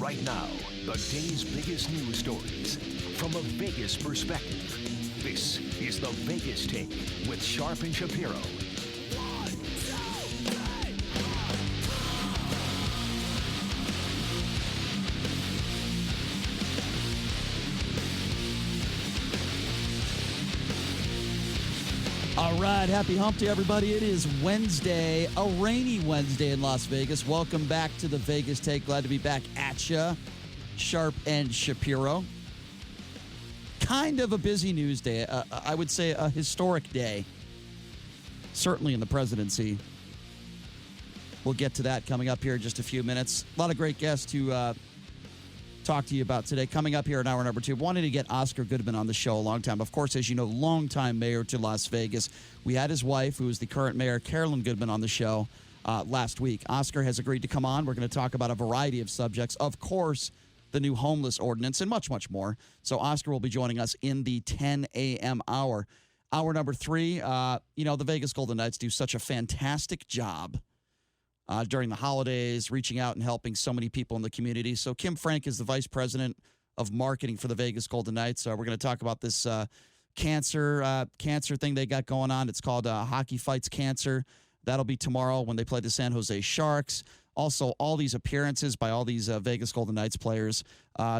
Right now, the day's biggest news stories from a Vegas perspective. This is the Vegas Take with Sharp and Shapiro. All right, happy hump day, everybody. It is Wednesday, a rainy Wednesday in Las Vegas. Welcome back to the Vegas Take. Glad to be back at ya, Sharp and Shapiro. Kind of a busy news day. I would say a historic day, certainly in the presidency. We'll get to that coming up here in just a few minutes. A lot of great guests to talk to you about today. Coming up here in hour number 2, wanted to get Oscar Goodman on the show a long time. Of course, as you know, longtime mayor to Las Vegas. We had his wife, who is the current mayor, Carolyn Goodman, on the show last week. Oscar has agreed to come on. We're going to talk about a variety of subjects. Of course, the new homeless ordinance and much, much more. So Oscar will be joining us in the 10 a.m. hour. Hour number 3, the Vegas Golden Knights do such a fantastic job during the holidays, reaching out and helping so many people in the community. So Kim Frank is the vice president of marketing for the Vegas Golden Knights. We're going to talk about this cancer thing they got going on. It's called Hockey Fights Cancer. That'll be tomorrow when they play the San Jose Sharks. Also, all these appearances by all these Vegas Golden Knights players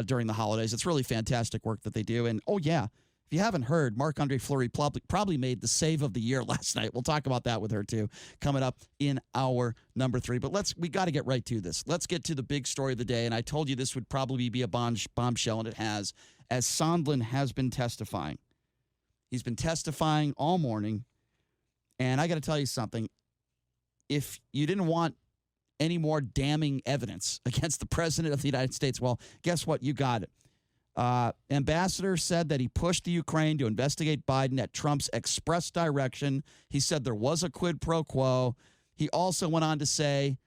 during the holidays. It's really fantastic work that they do. And, oh, yeah, if you haven't heard, Marc-Andre Fleury probably made the save of the year last night. We'll talk about that with her, too, coming up in hour number 3. But we got to get right to this. Let's get to the big story of the day. And I told you this would probably be a bombshell, and it has, as Sondland has been testifying. He's been testifying all morning. And I got to tell you something. If you didn't want any more damning evidence against the president of the United States, well, guess what? You got it. Ambassador said that he pushed the Ukraine to investigate Biden at Trump's express direction. He said there was a quid pro quo. He also went on to say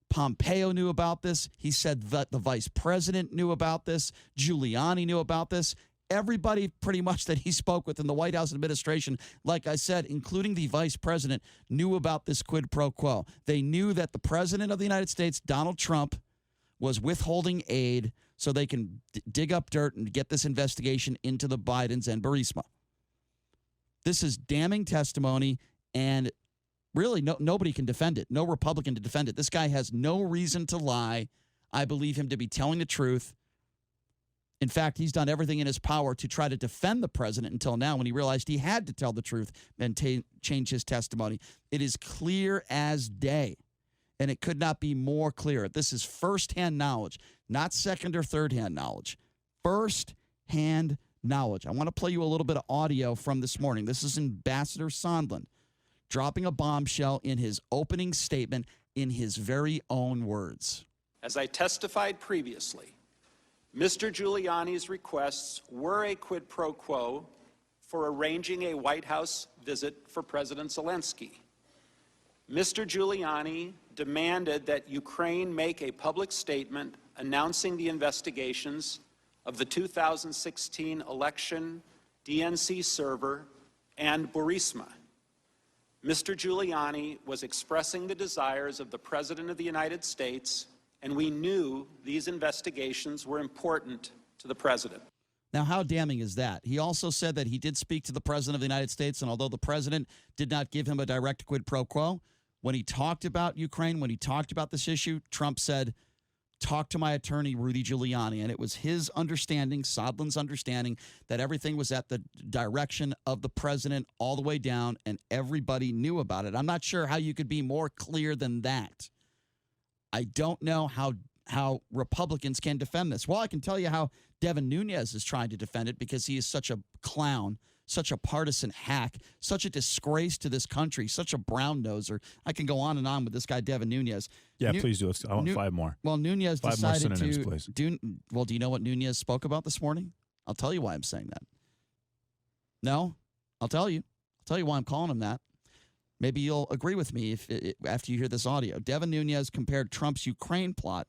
Pompeo knew about this. He said that the vice president knew about this. Giuliani knew about this. Everybody pretty much that he spoke with in the White House administration, like I said, including the vice president, knew about this quid pro quo. They knew that the president of the United States, Donald Trump, was withholding aid so they can dig up dirt and get this investigation into the Bidens and Burisma. This is damning testimony, and really nobody can defend it. No Republican to defend it. This guy has no reason to lie. I believe him to be telling the truth. In fact, he's done everything in his power to try to defend the president until now when he realized he had to tell the truth and change his testimony. It is clear as day, and it could not be more clear. This is firsthand knowledge, not second or third-hand knowledge. First-hand knowledge. I want to play you a little bit of audio from this morning. This is Ambassador Sondland dropping a bombshell in his opening statement in his very own words. As I testified previously, Mr. Giuliani's requests were a quid pro quo for arranging a White House visit for President Zelensky. Mr. Giuliani demanded that Ukraine make a public statement announcing the investigations of the 2016 election, DNC server, and Burisma. Mr. Giuliani was expressing the desires of the President of the United States, and we knew these investigations were important to the president. Now, how damning is that? He also said that he did speak to the president of the United States, and although the president did not give him a direct quid pro quo, when he talked about Ukraine, when he talked about this issue, Trump said, talk to my attorney, Rudy Giuliani. And it was his understanding, Sondland's understanding, that everything was at the direction of the president all the way down, and everybody knew about it. I'm not sure how you could be more clear than that. I don't know how Republicans can defend this. Well, I can tell you how Devin Nunes is trying to defend it because he is such a clown, such a partisan hack, such a disgrace to this country, such a brown noser. I can go on and on with this guy, Devin Nunes. Yeah, please do. I want 5 more. Well, Nunes 5 decided more synonyms, to please. do. Well, do you know what Nunes spoke about this morning? I'll tell you why I'm saying that. No, I'll tell you. I'll tell you why I'm calling him that. Maybe you'll agree with me after you hear this audio. Devin Nunes compared Trump's Ukraine plot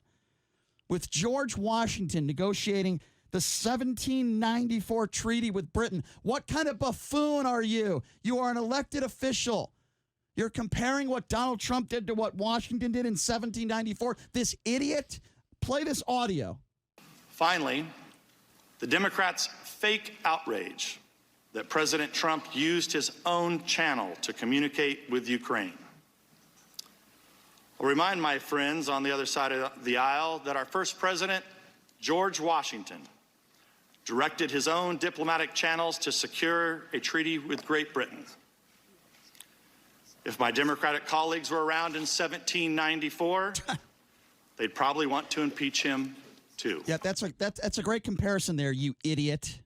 with George Washington negotiating the 1794 treaty with Britain. What kind of buffoon are you? You are an elected official. You're comparing what Donald Trump did to what Washington did in 1794. This idiot, play this audio. Finally, the Democrats' fake outrage that President Trump used his own channel to communicate with Ukraine. I'll remind my friends on the other side of the aisle that our first president, George Washington, directed his own diplomatic channels to secure a treaty with Great Britain. If my Democratic colleagues were around in 1794, they'd probably want to impeach him too. Yeah, that's a great comparison there, you idiot.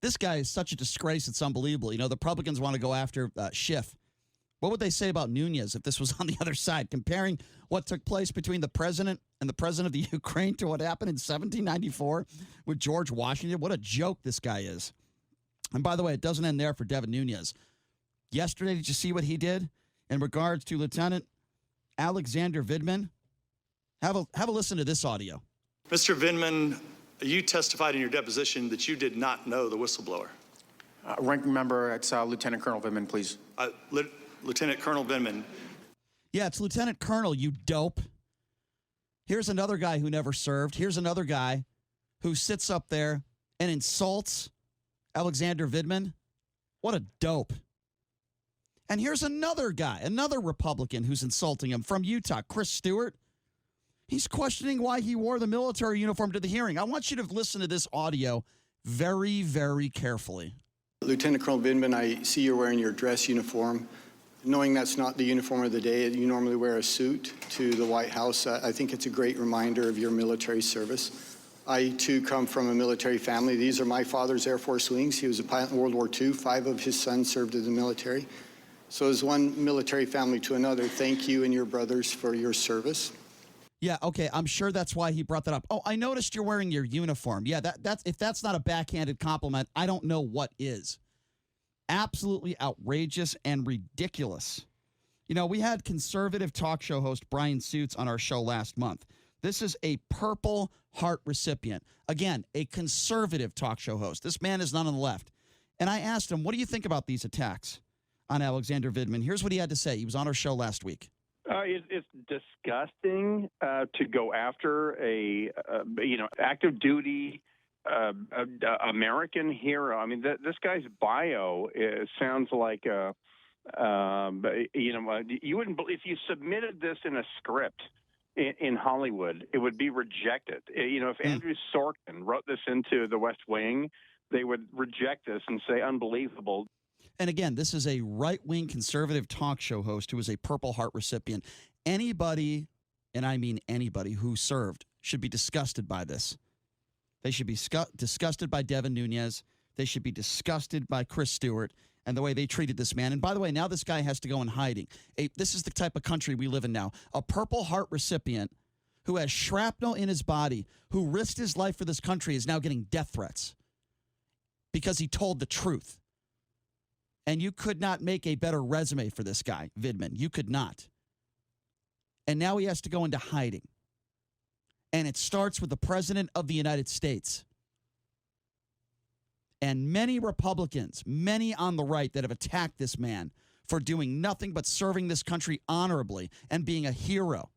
This guy is such a disgrace, it's unbelievable. You know, the Republicans want to go after Schiff. What would they say about Nunez if this was on the other side? Comparing what took place between the president and the president of the Ukraine to what happened in 1794 with George Washington? What a joke this guy is. And by the way, it doesn't end there for Devin Nunez. Yesterday, did you see what he did in regards to Lieutenant Alexander Vindman? Have a listen to this audio. Mr. Vindman, you testified in your deposition that you did not know the whistleblower. Ranking member, it's Lieutenant Colonel Vindman, please. Lieutenant Colonel Vindman. Yeah, it's Lieutenant Colonel, you dope. Here's another guy who never served. Here's another guy who sits up there and insults Alexander Vindman. What a dope. And here's another guy, another Republican who's insulting him from Utah, Chris Stewart. He's questioning why he wore the military uniform to the hearing. I want you to listen to this audio very, very carefully. Lieutenant Colonel Vindman, I see you're wearing your dress uniform. Knowing that's not the uniform of the day, you normally wear a suit to the White House. I think it's a great reminder of your military service. I, too, come from a military family. These are my father's Air Force wings. He was a pilot in World War II. 5 of his sons served in the military. So as one military family to another, thank you and your brothers for your service. Yeah, okay, I'm sure that's why he brought that up. Oh, I noticed you're wearing your uniform. Yeah, that's if that's not a backhanded compliment, I don't know what is. Absolutely outrageous and ridiculous. You know, we had conservative talk show host Brian Suits on our show last month. This is a Purple Heart recipient. Again, a conservative talk show host. This man is not on the left. And I asked him, what do you think about these attacks on Alexander Vindman? Here's what he had to say. He was on our show last week. It's disgusting to go after a active duty American hero. I mean, this guy's bio sounds like you wouldn't believe if you submitted this in a script in Hollywood, it would be rejected. If Andrew Sorkin wrote this into The West Wing, they would reject this and say unbelievable. And again, this is a right-wing conservative talk show host who is a Purple Heart recipient. Anybody, and I mean anybody, who served should be disgusted by this. They should be disgusted by Devin Nunez. They should be disgusted by Chris Stewart and the way they treated this man. And by the way, now this guy has to go in hiding. This is the type of country we live in now. A Purple Heart recipient who has shrapnel in his body, who risked his life for this country, is now getting death threats because he told the truth. And you could not make a better resume for this guy, Vindman. You could not. And now he has to go into hiding. And it starts with the President of the United States. And many Republicans, many on the right that have attacked this man for doing nothing but serving this country honorably and being a hero.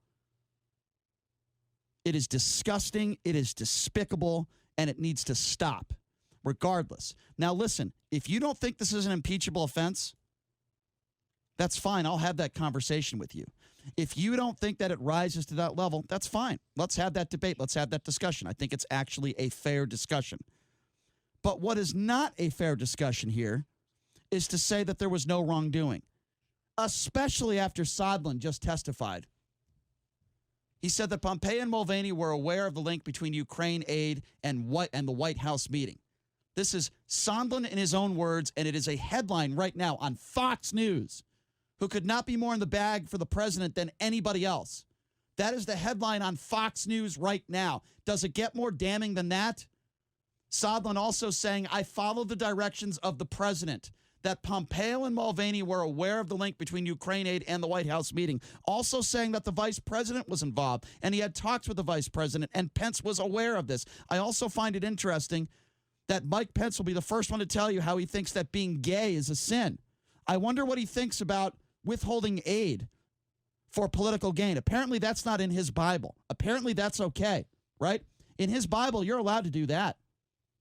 It is disgusting, it is despicable, and it needs to stop. Regardless. Now, listen, if you don't think this is an impeachable offense, that's fine. I'll have that conversation with you. If you don't think that it rises to that level, that's fine. Let's have that debate. Let's have that discussion. I think it's actually a fair discussion. But what is not a fair discussion here is to say that there was no wrongdoing, especially after Sondland just testified. He said that Pompeo and Mulvaney were aware of the link between Ukraine aid and the White House meeting. This is Sondland in his own words, and it is a headline right now on Fox News, who could not be more in the bag for the president than anybody else. That is the headline on Fox News right now. Does it get more damning than that? Sondland also saying, I follow the directions of the president, that Pompeo and Mulvaney were aware of the link between Ukraine aid and the White House meeting. Also saying that the vice president was involved, and he had talks with the vice president, and Pence was aware of this. I also find it interesting that Mike Pence will be the first one to tell you how he thinks that being gay is a sin. I wonder what he thinks about withholding aid for political gain. Apparently that's not in his Bible. Apparently that's okay, right? In his Bible, you're allowed to do that.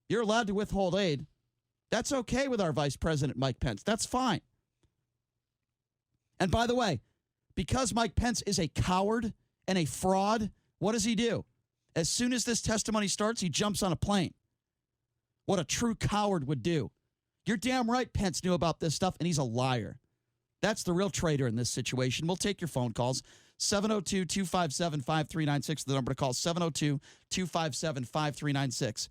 You're allowed to withhold aid. That's okay with our Vice President, Mike Pence. That's fine. And by the way, because Mike Pence is a coward and a fraud, what does he do? As soon as this testimony starts, he jumps on a plane. What a true coward would do. You're damn right Pence knew about this stuff, and he's a liar. That's the real traitor in this situation. We'll take your phone calls. 702-257-5396, the number to call, 702-257-5396.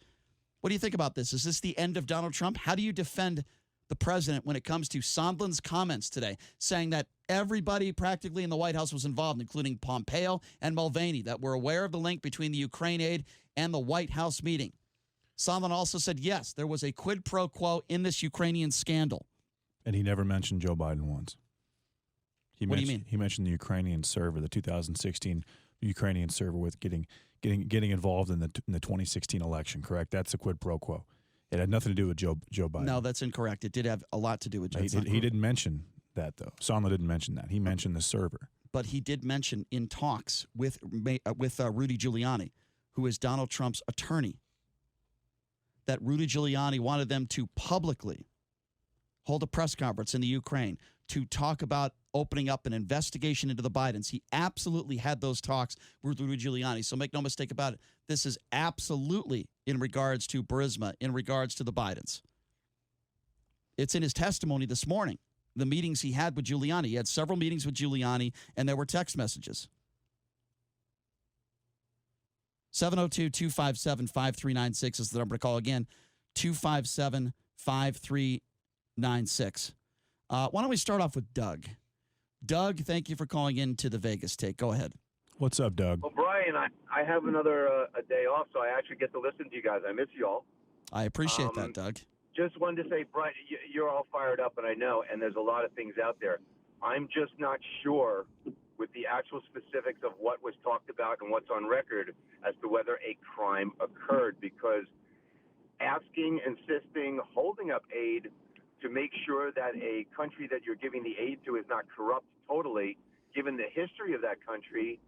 What do you think about this? Is this the end of Donald Trump? How do you defend the president when it comes to Sondland's comments today, saying that everybody practically in the White House was involved, including Pompeo and Mulvaney, that were aware of the link between the Ukraine aid and the White House meeting? Sondland also said, yes, there was a quid pro quo in this Ukrainian scandal. And he never mentioned Joe Biden once. What do you mean? He mentioned the Ukrainian server, the 2016 Ukrainian server with getting involved in the 2016 election, correct? That's a quid pro quo. It had nothing to do with Joe Biden. No, that's incorrect. It did have a lot to do with Joe Biden. He didn't mention that, though. Sondland didn't mention that. He mentioned the server. But he did mention in talks with Rudy Giuliani, who is Donald Trump's attorney, that Rudy Giuliani wanted them to publicly hold a press conference in the Ukraine to talk about opening up an investigation into the Bidens. He absolutely had those talks with Rudy Giuliani. So make no mistake about it. This is absolutely in regards to Burisma, in regards to the Bidens. It's in his testimony this morning, the meetings he had with Giuliani. He had several meetings with Giuliani, and there were text messages. 702-257-5396 is the number to call. Again, 257-5396. Why don't we start off with Doug? Doug, thank you for calling in to the Vegas Take. Go ahead. What's up, Doug? Well, Brian, I have another a day off, so I actually get to listen to you guys. I miss you all. I appreciate that, Doug. Just wanted to say, Brian, you're all fired up, and I know, and there's a lot of things out there. I'm just not sure with the actual specifics of what was talked about and what's on record as to whether a crime occurred, because asking, insisting, holding up aid to make sure that a country that you're giving the aid to is not corrupt totally, given the history of that country,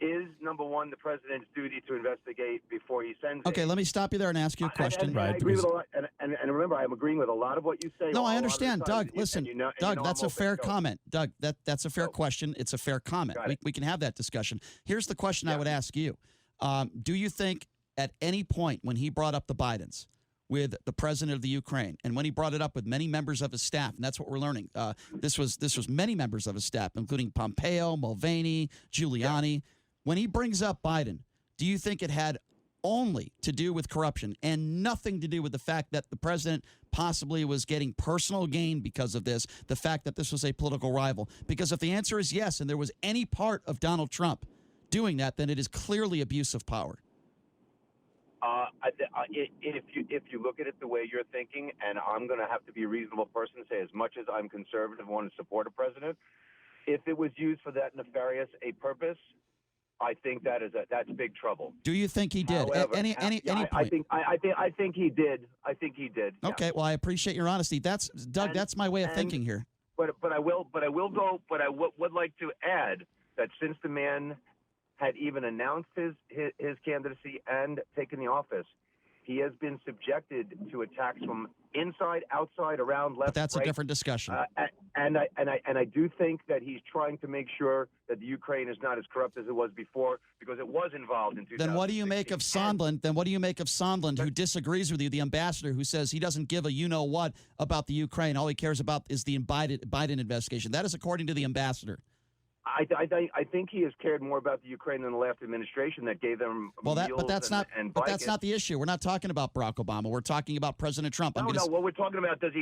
is, number one, the president's duty to investigate before he sends Okay, aid. let me stop you there and ask you a question. And I agree with a lot, and remember, I'm agreeing with a lot of what you say. No, I understand. Doug, listen, Doug, that's a fair comment. comment. Doug, that's a fair question. It's a fair comment. We can have that discussion. Here's the question I would ask you. Do you think at any point when he brought up the Bidens with the president of the Ukraine, and when he brought it up with many members of his staff, and that's what we're learning, this was many members of his staff, including Pompeo, Mulvaney, Giuliani. When he brings up Biden, do you think it had only to do with corruption and nothing to do with the fact that the president possibly was getting personal gain because of this, the fact that this was a political rival? Because if the answer is yes, and there was any part of Donald Trump doing that, then it is clearly abuse of power. If you look at it the way you're thinking, and I'm going to have to be a reasonable person and say, as much as I'm conservative and want to support a president, if it was used for that nefarious a purpose, I think that's big trouble. Do you think he did? However, any point? I think he did. I think he did. Yeah. Okay. Well, I appreciate your honesty. That's Doug. That's my way of thinking here. But I would like to add that since the man had even announced his candidacy and taken the office, he has been subjected to attacks from inside, outside, around, left, but that's right. a different discussion. And I do think that he's trying to make sure that the Ukraine is not as corrupt as it was before, because it was involved in 2016. Then what do you make of Sondland? Who disagrees with you, the ambassador, who says he doesn't give a you-know-what about the Ukraine? All he cares about is the Biden investigation. That is according to the ambassador. I think he has cared more about the Ukraine than the last administration that gave them but that's not the issue. We're not talking about Barack Obama. We're talking about President Trump. What we're talking about, does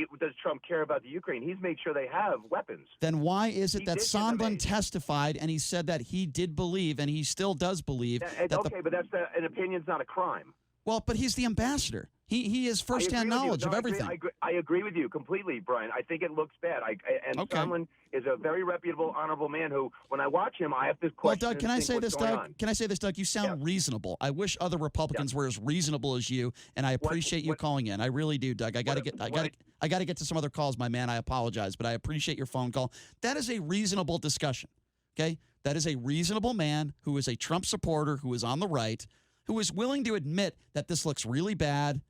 Trump care about the Ukraine? He's made sure they have weapons. Then why is it that Sondland testified and he said that he did believe and he still does believe but that's an opinion's not a crime. Well, but he's the ambassador. He has firsthand knowledge of everything. I agree with you completely, Brian. I think it looks bad. Sondland is a very reputable, honorable man who, when I watch him, I have to question. Well, Doug, can I say this, Doug? Can I say this, Doug? You sound reasonable. I wish other Republicans were as reasonable as you, and I appreciate you calling in. I really do, Doug. I got to get to some other calls, my man. I apologize, but I appreciate your phone call. That is a reasonable discussion. Okay, that is a reasonable man who is a Trump supporter who is on the right. who is willing to admit that this looks really bad,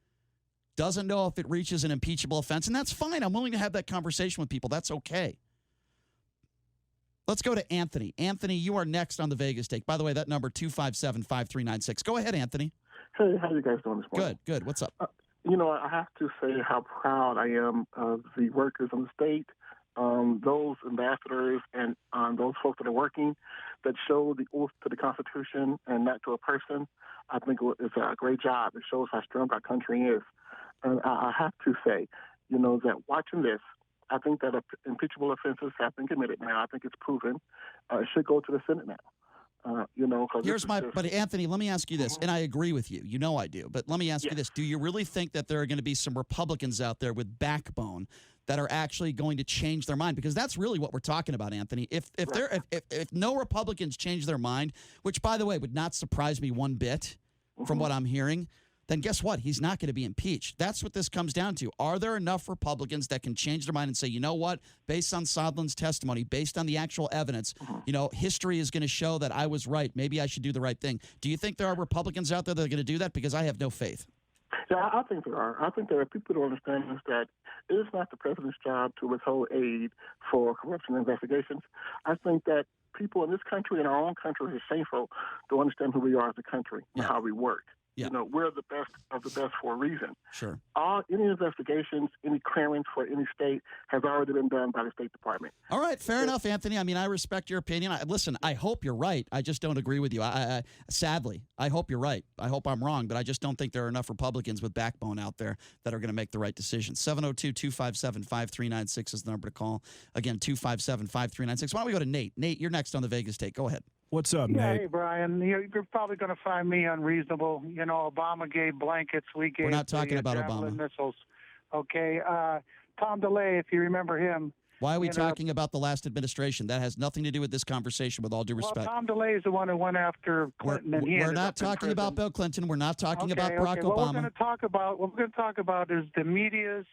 doesn't know if it reaches an impeachable offense, and that's fine. I'm willing to have that conversation with people. That's okay. Let's go to Anthony. Anthony, you are next on the Vegas Take. By the way, that number 257-5396. Go ahead, Anthony. Hey, how you guys doing this morning? Good. What's up? I have to say how proud I am of the workers in the state, those ambassadors and those folks that are working that show the oath to the Constitution and not to a person. I think it's a great job. It shows how strong our country is. And I have to say, that watching this, I think that impeachable offenses have been committed now. I think it's proven. It should go to the Senate now. But Anthony, let me ask you this, and I agree with you. You know I do. But let me ask you this. Do you really think that there are going to be some Republicans out there with backbone that are actually going to change their mind? Because that's really what we're talking about, Anthony. If no Republicans change their mind, which, by the way, would not surprise me one bit from what I'm hearing, then guess what? He's not going to be impeached. That's what this comes down to. Are there enough Republicans that can change their mind and say, you know what, based on Sondland's testimony, based on the actual evidence, history is going to show that I was right. Maybe I should do the right thing. Do you think there are Republicans out there that are going to do that? Because I have no faith. Yeah, I think there are. I think there are people who understand is that it is not the president's job to withhold aid for corruption investigations. I think that people in this country, in our own country, are shameful to understand who we are as a country and how we work. Yeah. We're the best of the best for a reason. Sure. Any investigations, any clearance for any state has already been done by the State Department. All right, fair enough, Anthony. I mean, I respect your opinion. Listen, I hope you're right. I just don't agree with you. Sadly, I hope you're right. I hope I'm wrong, but I just don't think there are enough Republicans with backbone out there that are going to make the right decision. 702-257-5396 is the number to call. Again, 257-5396. Why don't we go to Nate? Nate, you're next on the Vegas Take. Go ahead. What's up, Nate? Hey, Brian. You're probably going to find me unreasonable. Obama gave blankets. We gave. We're not talking about javelin Obama. Missiles. Okay. Tom DeLay, if you remember him. Why are we talking about the last administration? That has nothing to do with this conversation, with all due respect. Well, Tom DeLay is the one who went after Clinton. We're not talking about Bill Clinton. We're not talking about Barack Obama. What we're going to talk about is the media's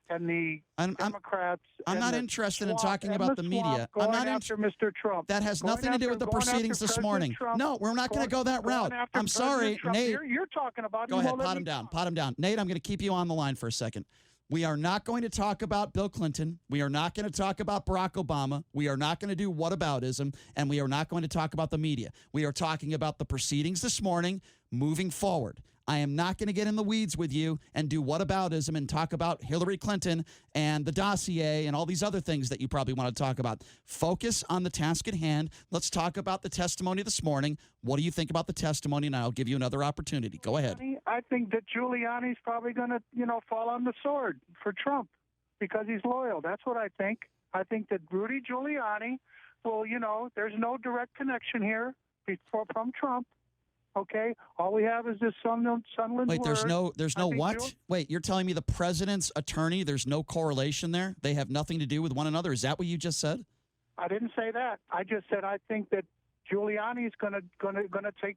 and the Democrats. I'm not interested in talking about the media. I'm not after Mr. Trump. That has nothing to do with the proceedings this morning. No, we're not going to go that route. I'm sorry, Nate. You're talking about. Go ahead, pot him down. Pot him down. Nate, I'm going to keep you on the line for a second. We are not going to talk about Bill Clinton. We are not going to talk about Barack Obama. We are not going to do whataboutism, and we are not going to talk about the media. We are talking about the proceedings this morning moving forward. I am not going to get in the weeds with you and do whataboutism and talk about Hillary Clinton and the dossier and all these other things that you probably want to talk about. Focus on the task at hand. Let's talk about the testimony this morning. What do you think about the testimony? And I'll give you another opportunity. Go ahead. I think that Giuliani's probably going to, fall on the sword for Trump because he's loyal. That's what I think. I think that Rudy Giuliani will, there's no direct connection here from Trump. Okay, all we have is this Sondland Wait, there's no what? Wait, you're telling me the president's attorney? There's no correlation there. They have nothing to do with one another. Is that what you just said? I didn't say that. I just said I think that Giuliani's gonna take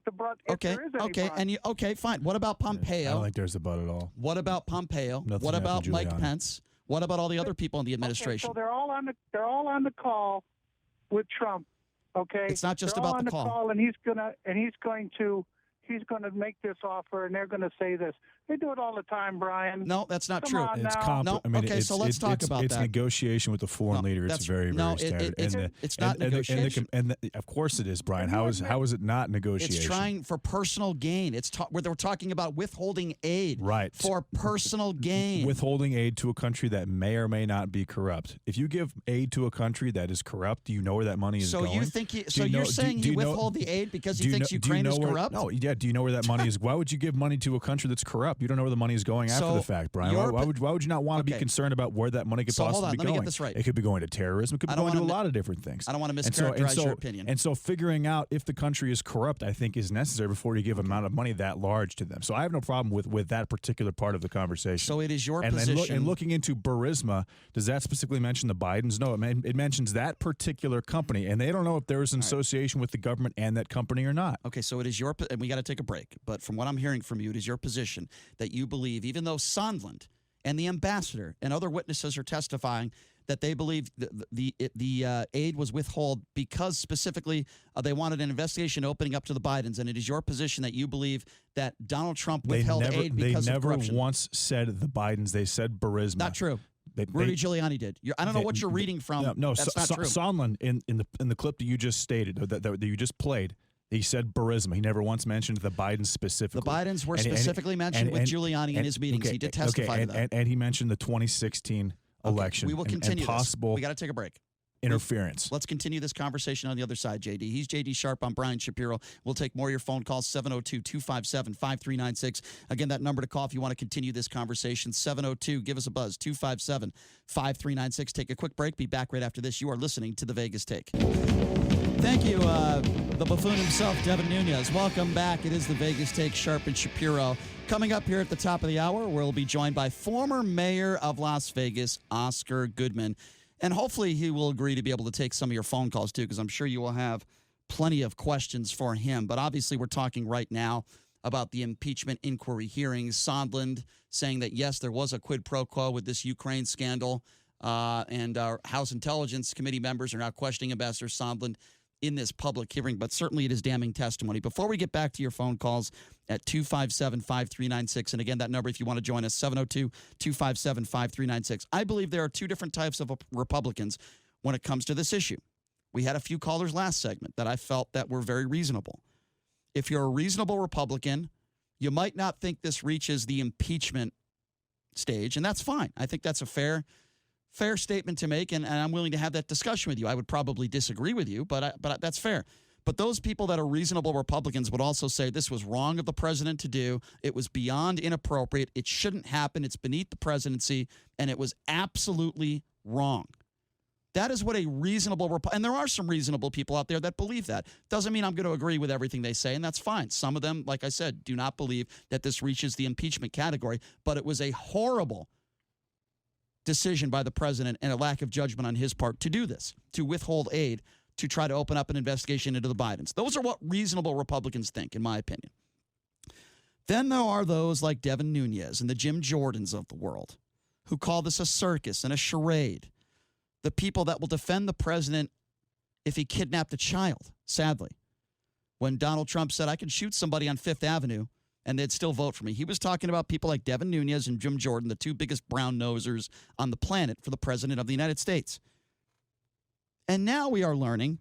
the brunt. Okay, okay, fine. What about Pompeo? I don't think there's a but at all. What about Pompeo? Nothing what about Giuliani. Mike Pence? What about all the other people in the administration? Okay, so they're all on the call with Trump. Okay, it's not just they're about all on the call. And he's going to make this offer, and they're going to say this. They do it all the time, Brian. No, that's not true. It's so let's talk about it's that. negotiation with the foreign leader. It's very standard. It's not negotiation. Of course it is, Brian. How is it not negotiation? It's trying for personal gain. Where they're talking about withholding aid. Right. For personal gain. Withholding aid to a country that may or may not be corrupt. If you give aid to a country that is corrupt, do you know where that money is going? You're saying he withhold the aid because he thinks Ukraine is corrupt? No, yeah. Do you know where that money is? Why would you give money to a country that's corrupt? You don't know where the money is going after the fact, Brian. Why would you not want to be concerned about where that money could possibly be going? Let me get this right. It could be going to terrorism. It could be going to a lot of different things. I don't want to mischaracterize your opinion. And so figuring out if the country is corrupt, I think, is necessary before you give an amount of money that large to them. So I have no problem with that particular part of the conversation. So it is your position. And looking into Burisma, does that specifically mention the Bidens? No, it mentions that particular company, and they don't know if there is an association with the government and that company or not. Okay, so it is your, and we got to take a break, but from what I'm hearing from you, it is your position that you believe, even though Sondland and the ambassador and other witnesses are testifying that they believe the aid was withheld because specifically they wanted an investigation opening up to the Bidens, and it is your position that you believe that Donald Trump withheld aid because of corruption. They never once said the Bidens. They said Burisma. Not true. Rudy Giuliani did. I don't know what you're reading from. No, that's not true. Sondland in the clip that you just stated, that you just played, he said Burisma. He never once mentioned the Bidens specifically. The Bidens were specifically mentioned with Giuliani in his meetings. Okay, he did testify to that. And he mentioned the 2016 election. We will continue and possible we got to take a break. Interference. Let's continue this conversation on the other side, JD. He's JD Sharp. I'm Brian Shapiro. We'll take more of your phone calls, 702-257-5396. Again, that number to call if you want to continue this conversation, 702. Give us a buzz, 257-5396. Take a quick break. Be back right after this. You are listening to The Vegas Take. Thank you, the buffoon himself, Devin Nunes. Welcome back. It is The Vegas Take, Sharp and Shapiro. Coming up here at the top of the hour, we'll be joined by former mayor of Las Vegas, Oscar Goodman. And hopefully he will agree to be able to take some of your phone calls, too, because I'm sure you will have plenty of questions for him. But obviously we're talking right now about the impeachment inquiry hearings. Sondland saying that, yes, there was a quid pro quo with this Ukraine scandal. And our House Intelligence Committee members are now questioning Ambassador Sondland in this public hearing. But certainly it is damning testimony. Before we get back to your phone calls at 257-5396, and again, that number, if you want to join us, 702-257-5396. I believe there are two different types of Republicans when it comes to this issue. We had a few callers last segment that I felt that were very reasonable. If you're a reasonable Republican, you might not think this reaches the impeachment stage, and that's fine. I think that's a fair statement to make, and I'm willing to have that discussion with you. I would probably disagree with you, but that's fair. But those people that are reasonable Republicans would also say this was wrong of the president to do. It was beyond inappropriate. It shouldn't happen. It's beneath the presidency, and it was absolutely wrong. That is what a reasonable and there are some reasonable people out there that believe that. Doesn't mean I'm going to agree with everything they say, and that's fine. Some of them, like I said, do not believe that this reaches the impeachment category, but it was a horrible decision by the president and a lack of judgment on his part to do this, to withhold aid, to try to open up an investigation into the Bidens. Those are what reasonable Republicans think, in my opinion. Then there are those like Devin Nunes and the Jim Jordans of the world who call this a circus and a charade. The people that will defend the president if he kidnapped a child, sadly. When Donald Trump said, I could shoot somebody on Fifth Avenue and they'd still vote for me. He was talking about people like Devin Nunes and Jim Jordan, the two biggest brown-nosers on the planet for the president of the United States. And now we are learning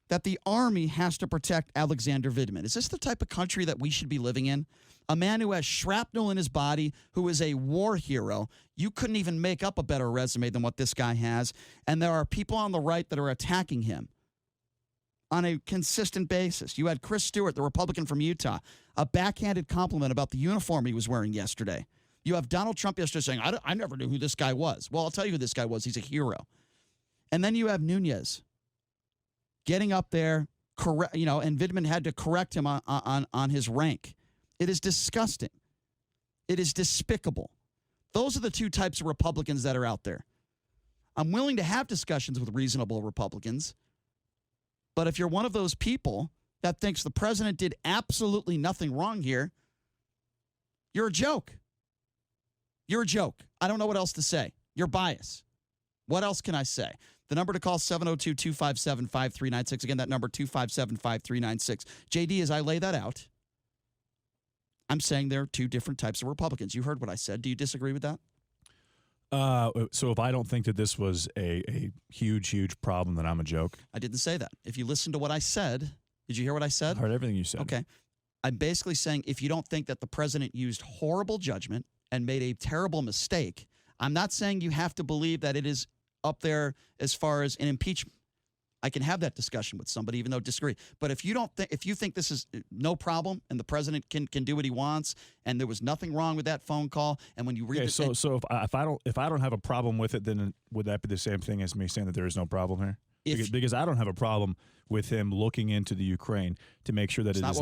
that the Army has to protect Alexander Vindman. Is this the type of country that we should be living in? A man who has shrapnel in his body, who is a war hero. You couldn't even make up a better resume than what this guy has. And there are people on the right that are attacking him on a consistent basis. You had Chris Stewart, the Republican from Utah, a backhanded compliment about the uniform he was wearing yesterday. You have Donald Trump yesterday saying, I never knew who this guy was. Well, I'll tell you who this guy was. He's a hero. And then you have Nunes getting up there, and Vindman had to correct him on his rank. It is disgusting. It is despicable. Those are the two types of Republicans that are out there. I'm willing to have discussions with reasonable Republicans, but if you're one of those people that thinks the president did absolutely nothing wrong here, you're a joke. You're a joke. I don't know what else to say. You're biased. What else can I say? The number to call, 702-257-5396. Again, that number, 257-5396. JD, as I lay that out, I'm saying there are two different types of Republicans. You heard what I said. Do you disagree with that? So if I don't think that this was a huge problem, then I'm a joke? I didn't say that. If you listen to what I said, did you hear what I said? I heard everything you said. Okay. I'm basically saying if you don't think that the president used horrible judgment and made a terrible mistake, I'm not saying you have to believe that it is up there as far as an impeachment. I can have that discussion with somebody, even though I disagree. But if you think this is no problem and the president can do what he wants, and there was nothing wrong with that phone call, and when you read so if I don't have a problem with it, then would that be the same thing as me saying that there is no problem here? Because I don't have a problem with him looking into the Ukraine to make sure that it is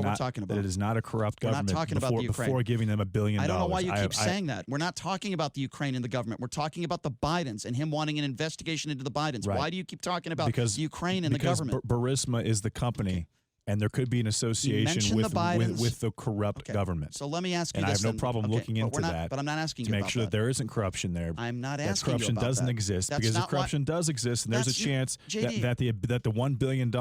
not a corrupt government. We're not talking about the Ukraine. Before giving them $1 billion. I don't know why you keep saying that. We're not talking about the Ukraine and the government. We're talking about the Bidens and him wanting an investigation into the Bidens. Right. Why do you keep talking about Ukraine and the government? Burisma is the company And there could be an association with the corrupt government. So let me ask you this. And I have no problem looking into that. But I'm not asking you about that. To make sure that there isn't corruption there. I'm not asking you about that. Corruption doesn't exist. Because if corruption does exist, and there's a chance that the $1 billion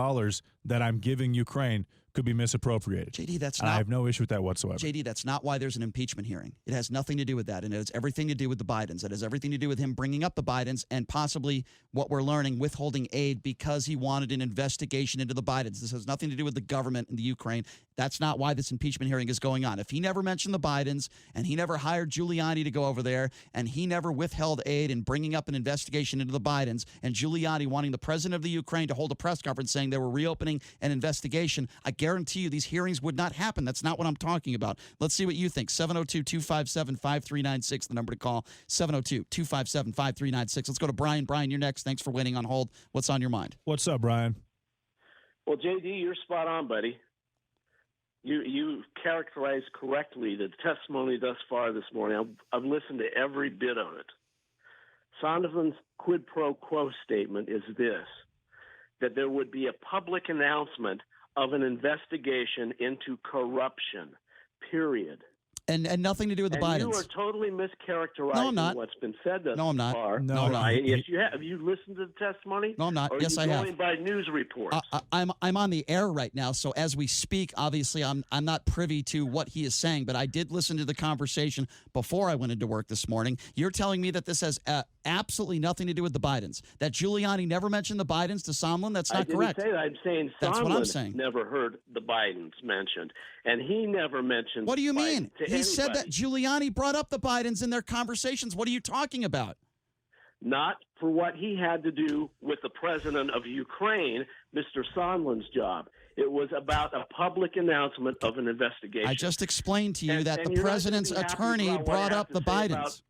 that I'm giving Ukraine could be misappropriated. JD, I have no issue with that whatsoever. JD, that's not why there's an impeachment hearing. It has nothing to do with that, and it has everything to do with the Bidens. It has everything to do with him bringing up the Bidens and possibly what we're learning, withholding aid because he wanted an investigation into the Bidens. This has nothing to do with the government in the Ukraine. That's not why this impeachment hearing is going on. If he never mentioned the Bidens and he never hired Giuliani to go over there and he never withheld aid in bringing up an investigation into the Bidens and Giuliani wanting the president of the Ukraine to hold a press conference saying they were reopening an investigation, I guarantee you these hearings would not happen. That's not what I'm talking about. Let's see what you think. 702-257-5396, the number to call. 702-257-5396. Let's go to Brian. Brian, you're next. Thanks for waiting on hold. What's on your mind? What's up, Brian? Well, JD, you're spot on, buddy. You characterized correctly the testimony thus far this morning. I've listened to every bit of it. Sondland's quid pro quo statement is this, that there would be a public announcement of an investigation into corruption, period. And nothing to do with the Bidens. You are totally mischaracterizing what's been said thus far. No, I'm not. Yes, you have. Have you listened to the testimony? No, I'm not. Or Yes, I have. Going by news reports. I'm on the air right now, so as we speak, obviously, I'm not privy to what he is saying, but I did listen to the conversation before I went into work this morning. You're telling me that this has absolutely nothing to do with the Bidens, that Giuliani never mentioned the Bidens to Sondland? That's not correct. I didn't say that. I'm saying that's what I'm saying. Never heard the Bidens mentioned, and he never mentioned. What do you mean? He said anybody. that Giuliani brought up the Bidens in their conversations. What are you talking about? Not for what he had to do with the president of Ukraine, Mr. Sondland's job. It was about a public announcement of an investigation. I just explained to you that the president's attorney brought up the Bidens.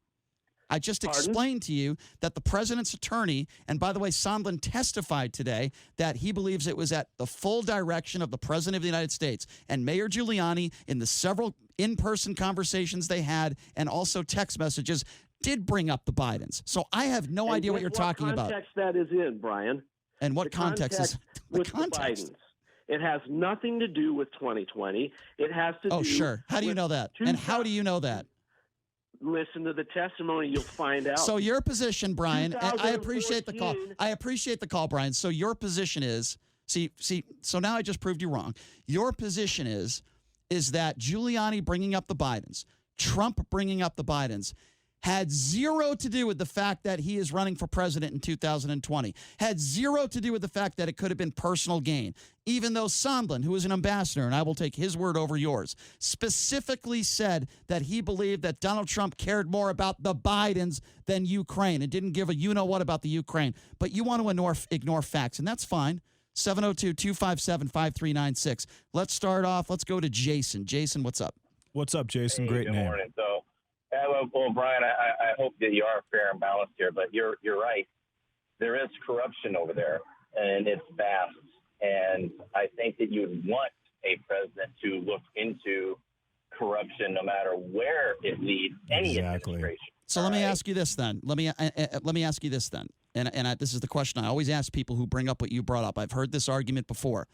I just explained to you that the president's attorney, and by the way, Sondland testified today that he believes it was at the full direction of the president of the United States and Mayor Giuliani in the several in-person conversations they had and also text messages did bring up the Bidens. So I have no idea what you're talking about. What context that is in, Brian? And what context is the context? It has nothing to do with 2020. It has to do. Oh, sure. How do you know that? And how do you know that? Listen to the testimony, you'll find out. So your position, Brian, and I appreciate the call. I appreciate the call, Brian. So your position is, so now I just proved you wrong. Your position is that Giuliani bringing up the Bidens, Trump bringing up the Bidens, had zero to do with the fact that he is running for president in 2020, had zero to do with the fact that it could have been personal gain, even though Sondland, who is an ambassador, and I will take his word over yours, specifically said that he believed that Donald Trump cared more about the Bidens than Ukraine and didn't give a you-know-what about the Ukraine. But you want to ignore facts, and that's fine. 702-257-5396. Let's start off. Let's go to Jason. Jason, what's up? What's up, Jason? Great name. Good morning. Well, Brian, I hope that you are fair and balanced here, but you're right. There is corruption over there, and it's vast. And I think that you would want a president to look into corruption no matter where it leads any administration. So let me ask you this then. Let me ask you this then. And this is the question I always ask people who bring up what you brought up. I've heard this argument before.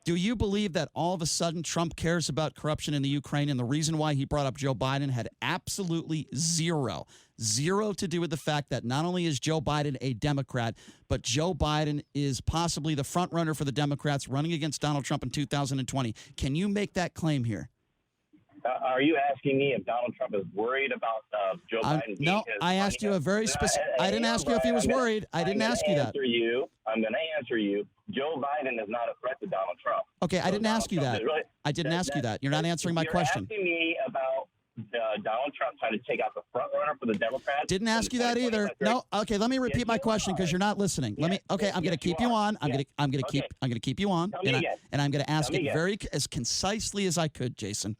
Do you believe that all of a sudden Trump cares about corruption in the Ukraine, and the reason why he brought up Joe Biden had absolutely zero to do with the fact that not only is Joe Biden a Democrat, but Joe Biden is possibly the front runner for the Democrats running against Donald Trump in 2020? Can you make that claim here? Are you asking me if Donald Trump is worried about Joe Biden? No, I asked you a very specific. I didn't ask you if he was worried. I didn't ask you that. I'm going to answer you. Joe Biden is not a threat to Donald Trump. Okay, I didn't ask you that. I didn't ask you that. You're not answering my question. You're asking me about Donald Trump trying to take out the front runner for the Democrats. Didn't ask you that either. No. Okay, let me repeat my question because you're not listening. I'm going to keep you on. I'm going to keep you on, and I'm going to ask it very as concisely as I could, Jason.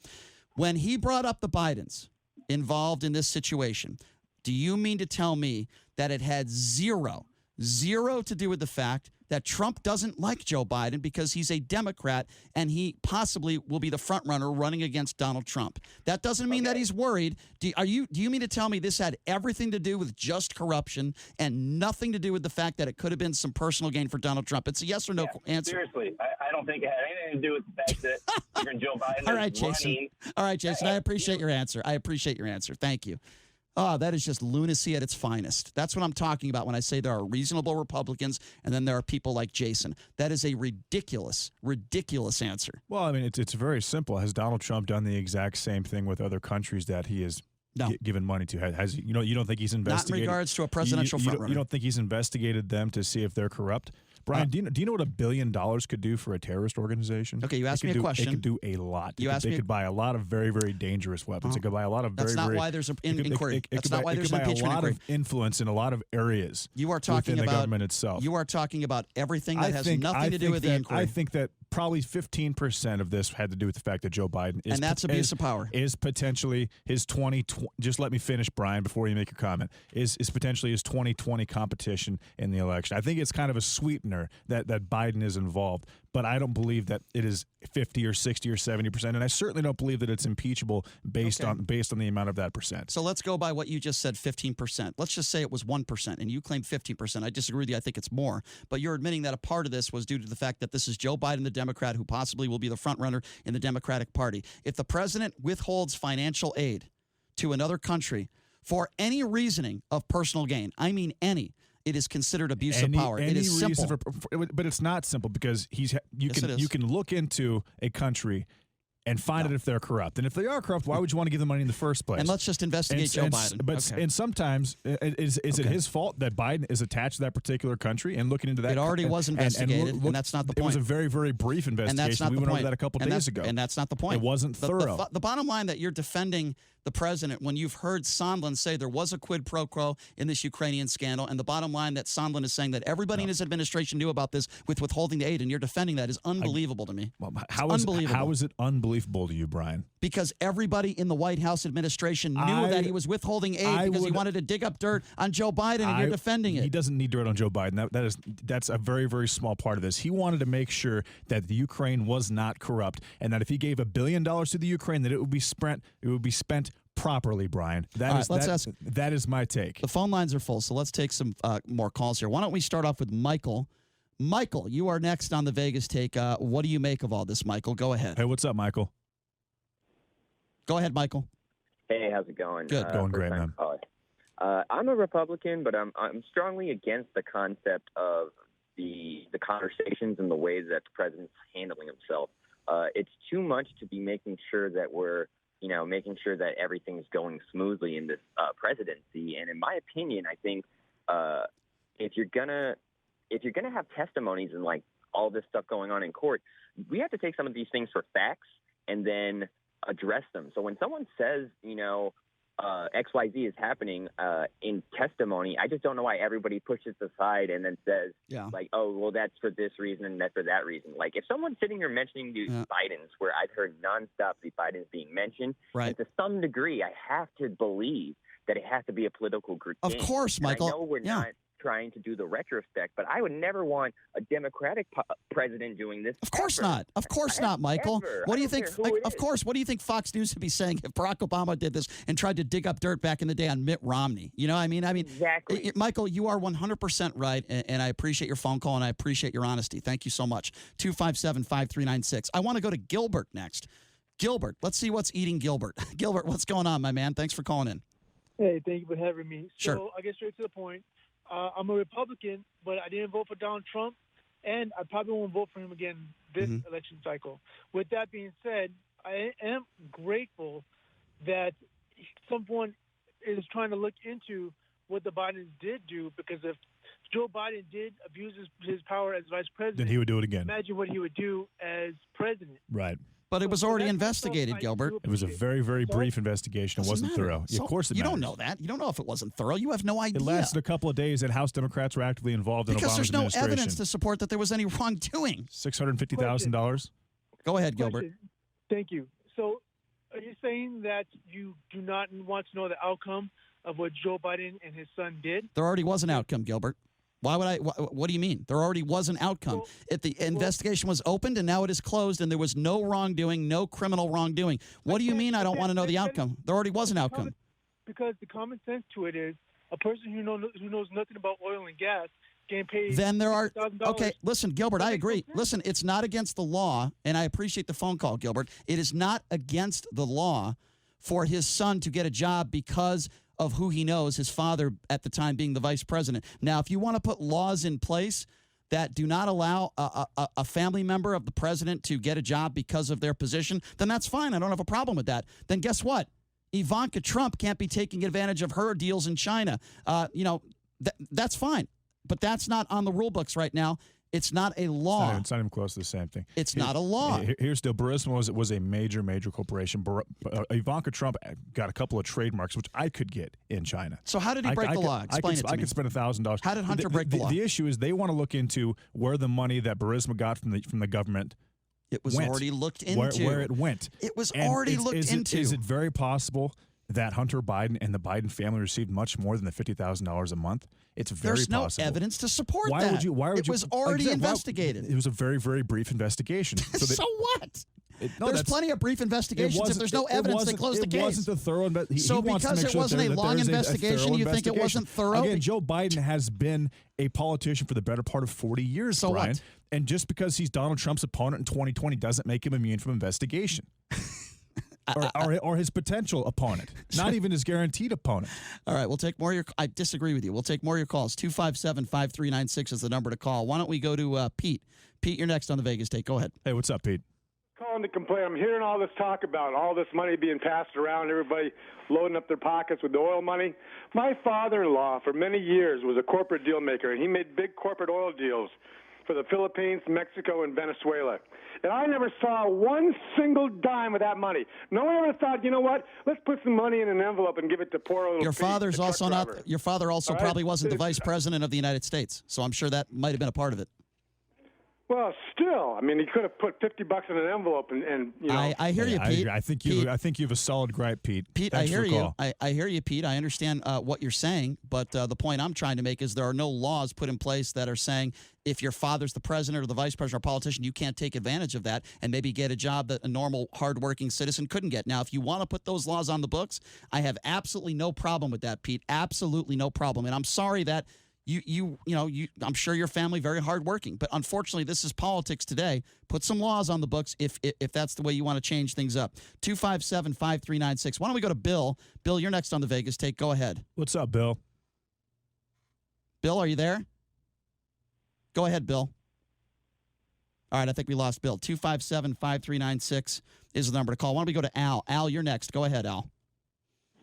When he brought up the Bidens involved in this situation, do you mean to tell me that it had zero to do with the fact that Trump doesn't like Joe Biden because he's a Democrat and he possibly will be the front runner running against Donald Trump. That doesn't mean that he's worried. Do you mean to tell me this had everything to do with just corruption and nothing to do with the fact that it could have been some personal gain for Donald Trump? It's a yes or no answer. Seriously, I don't think it had anything to do with the fact that even Joe Biden All right, is Jason. running. All right, Jason. I appreciate your answer. Thank you. Oh, that is just lunacy at its finest. That's what I'm talking about when I say there are reasonable Republicans and then there are people like Jason. That is a ridiculous answer. Well, I mean, it's very simple. Has Donald Trump done the exact same thing with other countries that he has given money to? Has he, you don't think he's investigated? Not in regards to a presidential frontrunner. You don't think he's investigated them to see if they're corrupt? Brian, do you know what $1 billion could do for a terrorist organization? Okay, you asked me a question. It could do a lot. They could buy a lot of very, very dangerous weapons. It could buy a lot of That's not why there's an inquiry. That's not why there's an impeachment inquiry. A lot of influence in a lot of areas. You are talking within about the government itself. You are talking about everything that has nothing to do with the inquiry. I think that probably 15% of this had to do with the fact that Joe Biden is, and that's abuse of power, is potentially his 2020. Just let me finish, Brian, before you make your comment. Is potentially his 2020 competition in the election. I think it's kind of a sweetener that Biden is involved, but I don't believe that it is 50 or 60 or 70%, and I certainly don't believe that it's impeachable based on the amount of that percent. So let's go by what you just said, 15%. Let's just say it was 1%, and you claim 15%. I disagree with you. I think it's more, but you're admitting that a part of this was due to the fact that this is Joe Biden, the Democrat, who possibly will be the front runner in the Democratic Party. If the president withholds financial aid to another country for any reasoning of personal gain, I mean any, it is considered abuse of power. It is simple. But it's not simple because you can look into a country and find out if they're corrupt. And if they are corrupt, why would you want to give them money in the first place? And let's just investigate Joe Biden. And sometimes, is it his fault that Biden is attached to that particular country and looking into that? It already was investigated, and that's not the point. It was a very, very brief investigation. We went over that a couple days ago. And that's not the point. It wasn't thorough. The bottom line that you're defending the president when you've heard Sondland say there was a quid pro quo in this Ukrainian scandal, and the bottom line that Sondland is saying that everybody in his administration knew about this with withholding the aid, and you're defending that is unbelievable to me. How is it unbelievable to you, Brian? Because everybody in the White House administration knew that he was withholding aid because he wanted to dig up dirt on Joe Biden, and you're defending it. He doesn't need dirt on Joe Biden. That's a very, very small part of this. He wanted to make sure that the Ukraine was not corrupt, and that if he gave $1 billion to the Ukraine, that it would be spent properly, Brian. That is my take. The phone lines are full, so let's take some more calls here. Why don't we start off with Michael? Michael, you are next on the Vegas Take. What do you make of all this, Michael? Go ahead. Hey, what's up, Michael? Go ahead, Michael. Hey, how's it going? Good. Going great, man. I'm a Republican, but I'm strongly against the concept of the conversations and the ways that the president's handling himself. It's too much to be making sure that we're making sure that everything's going smoothly in this presidency. And in my opinion, I think if you're gonna have testimonies and like all this stuff going on in court, we have to take some of these things for facts and then address them. So when someone says, XYZ is happening in testimony, I just don't know why everybody pushes aside and then says, oh, well, that's for this reason and that's for that reason. Like, if someone's sitting here mentioning the Bidens, where I've heard nonstop the Bidens being mentioned, and to some degree, I have to believe that it has to be a political group. Of course, Michael. And I know we're not trying to do the retrospect, but I would never want a Democratic president doing this. Of course not. Of course not, Michael. What do you think? Of course. What do you think Fox News would be saying if Barack Obama did this and tried to dig up dirt back in the day on Mitt Romney? You know, I mean, exactly. Michael, you are 100% right, and I appreciate your phone call and I appreciate your honesty. Thank you so much. 257-5396. I want to go to Gilbert next. Gilbert, let's see what's eating Gilbert. Gilbert, what's going on, my man? Thanks for calling in. Hey, thank you for having me. Sure. So I get straight to the point. I'm a Republican, but I didn't vote for Donald Trump, and I probably won't vote for him again this election cycle. With that being said, I am grateful that someone is trying to look into what the Bidens did do, because if Joe Biden did abuse his power as vice president, then he would do it again. Imagine what he would do as president. Right. But it was already investigated, Gilbert. It was a very, very brief investigation. It wasn't thorough. So, of course it You matters. don't know that. You don't know if it wasn't thorough. You have no idea. It lasted a couple of days, and House Democrats were actively involved in Obama's administration. Because there's no evidence to support that there was any wrongdoing. $650,000. Go ahead, Gilbert. Thank you. So are you saying that you do not want to know the outcome of what Joe Biden and his son did? There already was an outcome, Gilbert. Why would I? What do you mean? There already was an outcome. If the investigation was opened and now it is closed and there was no wrongdoing, no criminal wrongdoing, what do you mean I don't want to know the outcome? There already was an outcome. Because the common sense to it is a person who knows nothing about oil and gas getting paid. Then there are $1,000. okay. Listen, Gilbert, I agree. Listen, it's not against the law, and I appreciate the phone call, Gilbert. It is not against the law for his son to get a job because of who he knows, his father at the time being the vice president. Now, if you want to put laws in place that do not allow a family member of the president to get a job because of their position, then that's fine. I don't have a problem with that. Then guess what? Ivanka Trump can't be taking advantage of her deals in China. That's fine. But that's not on the rule books right now. It's not a law. It's not even close to the same thing. It's not a law. Here's the Burisma was a major corporation. Ivanka Trump got a couple of trademarks, which I could get in China. So how did he break the law? Explain it to me. I could spend $1,000. How did Hunter break the law? The issue is they want to look into where the money that Burisma got from the government went. Already looked into. Where it went. It was already looked into. Is it very possible that Hunter Biden and the Biden family received much more than the $50,000 a month? It's very possible. There's no evidence to support that. It was already investigated. It was a very, very brief investigation. So what? There's plenty of brief investigations if there's no evidence to close the case. It wasn't a thorough investigation. So because it wasn't a long investigation, you think it wasn't thorough? Again, Joe Biden has been a politician for the better part of 40 years, so Brian. What? And just because he's Donald Trump's opponent in 2020 doesn't make him immune from investigation. Or his potential opponent, not even his guaranteed opponent. All right, we'll take more of your. I disagree with you. We'll take more of your calls. 257-5396 is the number to call. Why don't we go to Pete? Pete, you're next on the Vegas Take. Go ahead. Hey, what's up, Pete? Calling to complain. I'm hearing all this talk about all this money being passed around, everybody loading up their pockets with the oil money. My father-in-law, for many years, was a corporate deal maker, and he made big corporate oil deals for the Philippines, Mexico, and Venezuela. And I never saw one single dime of that money. No one ever thought, you know what, let's put some money in an envelope and give it to poor little Your father's Pete, also not. Your father also probably wasn't the vice president of the United States, so I'm sure that might have been a part of it. Well, still, I mean, he could have put $50 in an envelope, and you know. I hear you, Pete. I think you have a solid gripe, Pete. Pete, Thanks I hear for the you. call. I hear you, Pete. I understand what you're saying, but the point I'm trying to make is there are no laws put in place that are saying if your father's the president or the vice president or politician, you can't take advantage of that and maybe get a job that a normal, hardworking citizen couldn't get. Now, if you want to put those laws on the books, I have absolutely no problem with that, Pete. Absolutely no problem. And I'm sorry that. I'm sure your family very hardworking, but unfortunately, this is politics today. Put some laws on the books if that's the way you want to change things up. 257-5396. Why don't we go to Bill? Bill, you're next on the Vegas Take. Go ahead. What's up, Bill? Bill, are you there? Go ahead, Bill. All right, I think we lost Bill. 257-5396 is the number to call. Why don't we go to Al? Al, you're next. Go ahead, Al.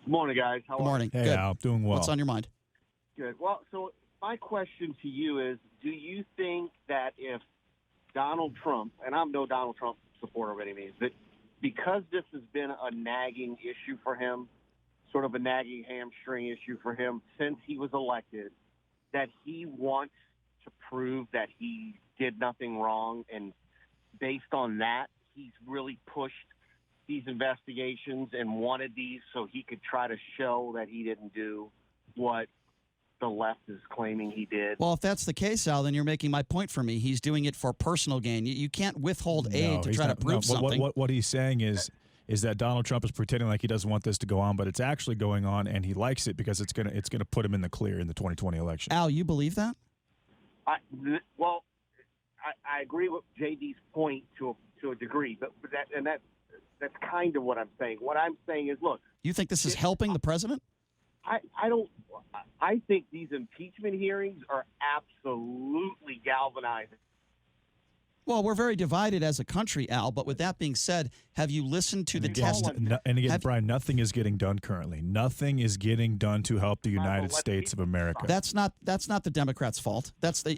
Good morning, guys. How Good morning. Hey, Good. Al, doing well. What's on your mind? Good. Well, so my question to you is, do you think that if Donald Trump, and I'm no Donald Trump supporter by any means, but because this has been a nagging issue for him, sort of a nagging hamstring issue for him since he was elected, that he wants to prove that he did nothing wrong, and based on that, he's really pushed these investigations and wanted these so he could try to show that he didn't do what the left is claiming he did. Well, if that's the case, Al, then you're making my point for me. He's doing it for personal gain. You can't withhold aid to try to prove something. What he's saying is that Donald Trump is pretending like he doesn't want this to go on, but it's actually going on, and he likes it because it's gonna put him in the clear in the 2020 election. Al, you believe that? I agree with JD's point to a degree, but that's kind of what I'm saying. What I'm saying is, look. You think this is helping the president? I think these impeachment hearings are absolutely galvanizing. Well, we're very divided as a country, Al, but with that being said, have you listened to the testimony? And again, Brian, nothing is getting done currently. Nothing is getting done to help the United States of America. That's not the Democrats' fault.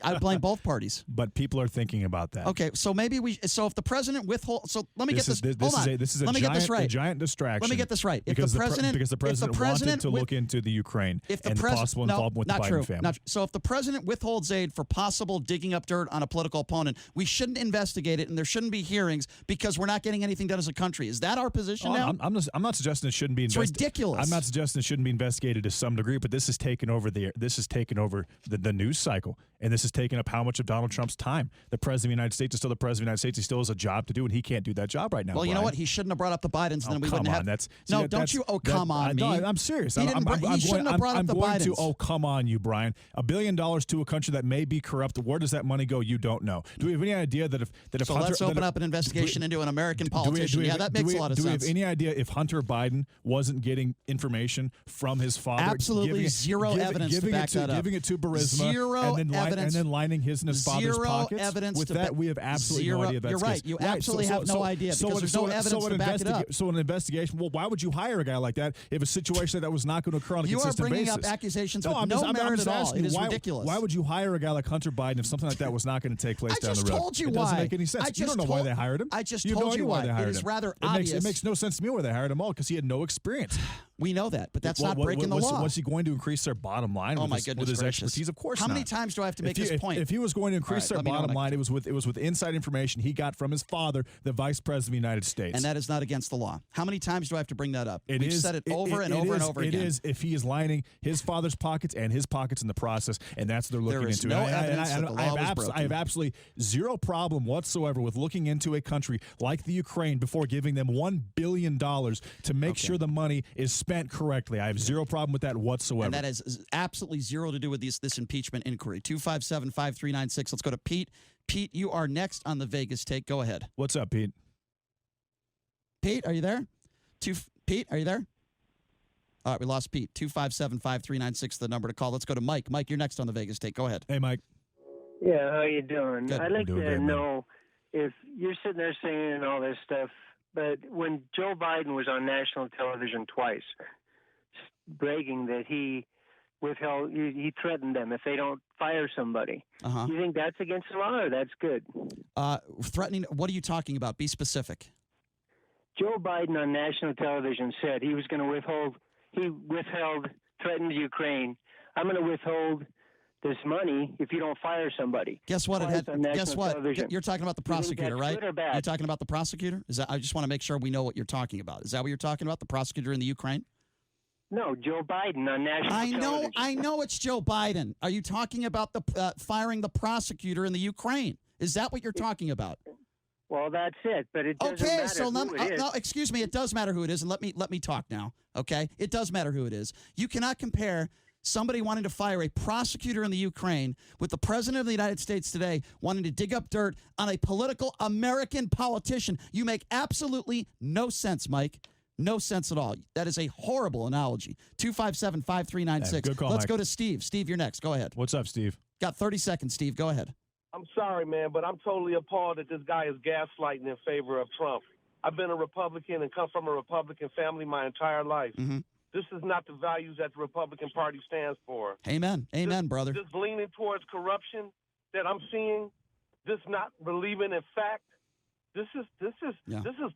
I blame both parties. But people are thinking about that. Okay, so maybe if the president withholds, so let me get this. This is a giant distraction. Let me get this right. Because the president wanted to look into the Ukraine and the possible involvement with the Biden family. So if the president withholds aid for possible digging up dirt on a political opponent, we shouldn't investigate it and there shouldn't be hearings because we're not getting anything done as a country. Is that our position now? I'm not suggesting it shouldn't be investigated. It's ridiculous. I'm not suggesting it shouldn't be investigated to some degree, but this has taken over the news cycle, and this has taken up how much of Donald Trump's time. The president of the United States is still the president of the United States. He still has a job to do, and he can't do that job right now. Well, you know what? He shouldn't have brought up the Bidens, and then we wouldn't have. Don't you? Oh, come on, me. No, I'm serious. He shouldn't have brought up the Bidens. Oh, come on, you, Brian. $1 billion to a country that may be corrupt. Where does that money go? You don't know. Do we have any idea that if so Hunter, let's open up an investigation into an American politician? That makes a lot of sense. Do we have any idea if Hunter Biden wasn't getting information from his father? Absolutely zero evidence to back that up. Giving it to Burisma and then lining his and his father's pockets. Zero evidence. With that, we have absolutely no idea. You're right. You absolutely have no idea because there's no evidence to back it up. So an investigation. Well, why would you hire a guy like that if a situation that was not going to occur on a consistent basis? You are bringing up accusations with no merit at all. It is ridiculous. Why would you hire a guy like Hunter Biden if something like that was not going to take place down the road? I just told you why. It doesn't make any sense. You don't know why they hired him. I just told you why. It is rather obvious. It makes no sense to me why they hired him all because he had no experience. We know that, but that's not breaking the law. Was he going to increase their bottom line with his expertise? Of course not. How many times do I have to make this point? If he was going to increase their bottom line, it was with inside information he got from his father, the Vice President of the United States. And that is not against the law. How many times do I have to bring that up? We've said it over and over and over again. It is if he is lining his father's pockets and his pockets in the process, and that's what they're looking into. There is no evidence that the law was broken. I have absolutely zero problem whatsoever with looking into a country like the Ukraine before giving them $1 billion to make sure the money is spent correctly. I have zero problem with that whatsoever. And that has absolutely zero to do with this impeachment inquiry. 257-5396. Let's go to Pete. Pete, you are next on the Vegas Take. Go ahead. What's up, Pete? Pete, are you there? Pete, are you there? All right, we lost Pete. 257-5396, the number to call. Let's go to Mike. Mike, you're next on the Vegas Take. Go ahead. Hey, Mike. Yeah, how you doing? Good. I'd like to know if you're sitting there saying all this stuff, but when Joe Biden was on national television twice, bragging that he withheld, he threatened them if they don't fire somebody. Do you think that's against the law or that's good? Threatening, what are you talking about? Be specific. Joe Biden on national television said he was going to threatened Ukraine. I'm going to withhold this money if you don't fire somebody. Guess what? Television. You're talking about the prosecutor, right? Good or bad? You're talking about the prosecutor? I just want to make sure we know what you're talking about. Is that what you're talking about? The prosecutor in the Ukraine? No, Joe Biden on national television. I know it's Joe Biden. Are you talking about the firing the prosecutor in the Ukraine? Is that what you're talking about? Well, that's it, but it doesn't matter who it is. No, excuse me. It does matter who it is, and let me talk now, okay? It does matter who it is. You cannot compare somebody wanting to fire a prosecutor in the Ukraine with the president of the United States today wanting to dig up dirt on a political American politician. You make absolutely no sense, Mike. No sense at all. That is a horrible analogy. 257-5396. Good call, Let's Mike. go to Steve. Steve, you're next. Go ahead. What's up, Steve? Got 30 seconds, Steve. Go ahead. I'm sorry, man, but I'm totally appalled that this guy is gaslighting in favor of Trump. I've been a Republican and come from a Republican family my entire life. Mm-hmm. This is not the values that the Republican Party stands for. Amen. Amen, brother. Just leaning towards corruption that I'm seeing, just not believing in fact. This is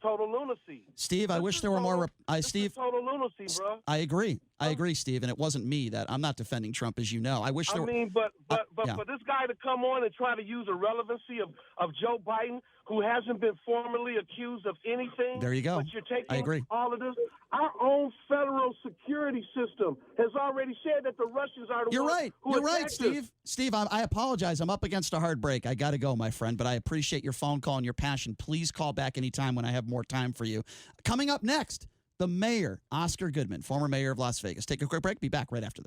total lunacy. Steve, I wish there were more. Steve, total lunacy, bro. I agree. I agree, Steve, and it wasn't me that I'm not defending Trump, as you know. I wish there. I mean, but for this guy to come on and try to use the relevancy of Joe Biden, who hasn't been formally accused of anything. There you go. But you're taking I agree. all of this. Our own federal security system has already said that the Russians are the You're ones right. who You're right, attacked Steve. us. Steve, I apologize. I'm up against a hard break. I got to go, my friend, but I appreciate your phone call and your passion. Please call back anytime when I have more time for you. Coming up next, the mayor, Oscar Goodman, former mayor of Las Vegas. Take a quick break. Be back right after this.